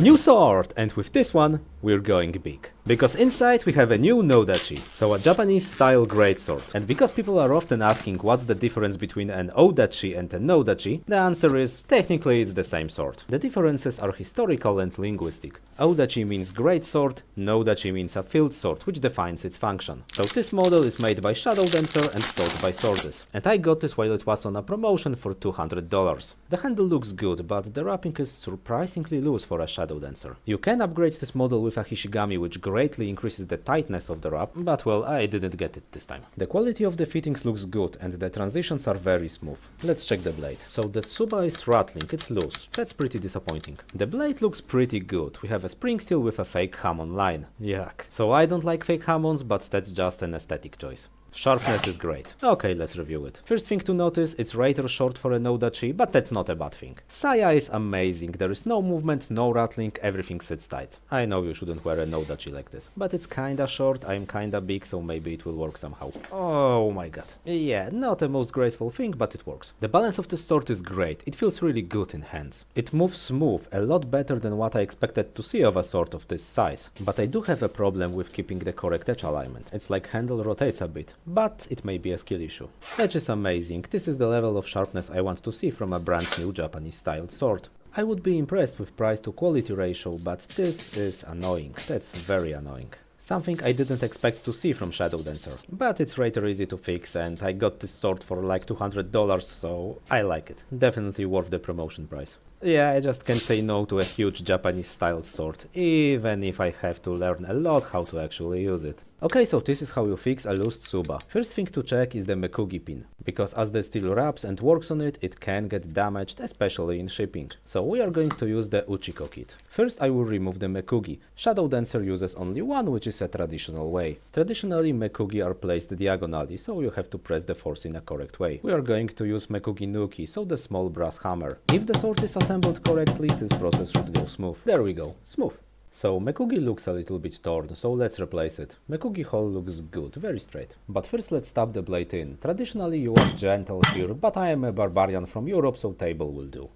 new sword! And with this one, we're going big. Because inside we have a new Nodachi, so a Japanese style greatsword. And because people are often asking what's the difference between an Odachi and a Nodachi, the answer is, technically it's the same sword. The differences are historical and linguistic. Odachi means greatsword, Nodachi means a field sword, which defines its function. So this model is made by Shadow Dancer and sold by Swords. And I got this while it was on a promotion for $200. The handle looks good, but the wrapping is surprisingly loose for a Shadow Dancer. You can upgrade this model with a Hishigami, which greatly increases the tightness of the wrap, but well, I didn't get it this time. The quality of the fittings looks good and the transitions are very smooth. Let's check the blade. So the Tsuba is rattling, it's loose. That's pretty disappointing. The blade looks pretty good. We have a spring steel with a fake hamon line. Yuck. So I don't like fake hamons, but that's just an aesthetic choice. Sharpness is great. Okay, let's review it. First thing to notice, it's rather short for a Nodachi, but that's not a bad thing. Saya is amazing, there is no movement, no rattling, everything sits tight. I know you shouldn't wear a Nodachi like this, but it's kinda short, I'm kinda big, so maybe it will work somehow. Oh my god. Yeah, not the most graceful thing, but it works. The balance of this sword is great, it feels really good in hands. It moves smooth, a lot better than what I expected to see of a sword of this size. But I do have a problem with keeping the correct edge alignment. It's like handle rotates a bit. But it may be a skill issue. Edge is amazing, this is the level of sharpness I want to see from a brand new Japanese styled sword. I would be impressed with price to quality ratio, but this is annoying, that's very annoying. Something I didn't expect to see from Shadow Dancer. But it's rather easy to fix and I got this sword for like $200, so I like it. Definitely worth the promotion price. Yeah, I just can't say no to a huge Japanese styled sword, even if I have to learn a lot how to actually use it. Okay, so this is how you fix a loose Tsuba. First thing to check is the Mekugi pin, because as the steel wraps and works on it, it can get damaged, especially in shipping. So we are going to use the Uchiko kit. First I will remove the Mekugi. Shadow Dancer uses only one, which is a traditional way. Traditionally Mekugi are placed diagonally, so you have to press the force in a correct way. We are going to use Mekugi Nuki, so the small brass hammer. If the sword is assembled correctly, this process should go smooth. There we go, smooth. So Mekugi looks a little bit torn, so let's replace it. Mekugi hole looks good, very straight. But first let's stab the blade in. Traditionally you want gentle here, but I am a barbarian from Europe, so table will do.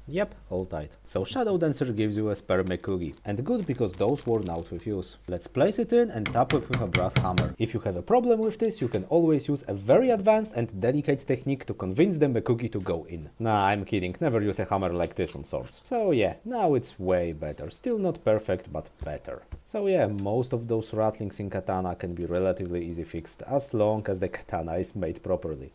Yep, all tight. So Shadow Dancer gives you a spare Mekugi, and good because those worn out with use. Let's place it in and tap it with a brass hammer. If you have a problem with this, you can always use a very advanced and delicate technique to convince the Mekugi to go in. Nah, I'm kidding, never use a hammer like this on swords. So yeah, now it's way better. Still not perfect, but better. So yeah, most of those rattlings in katana can be relatively easy fixed, as long as the katana is made properly.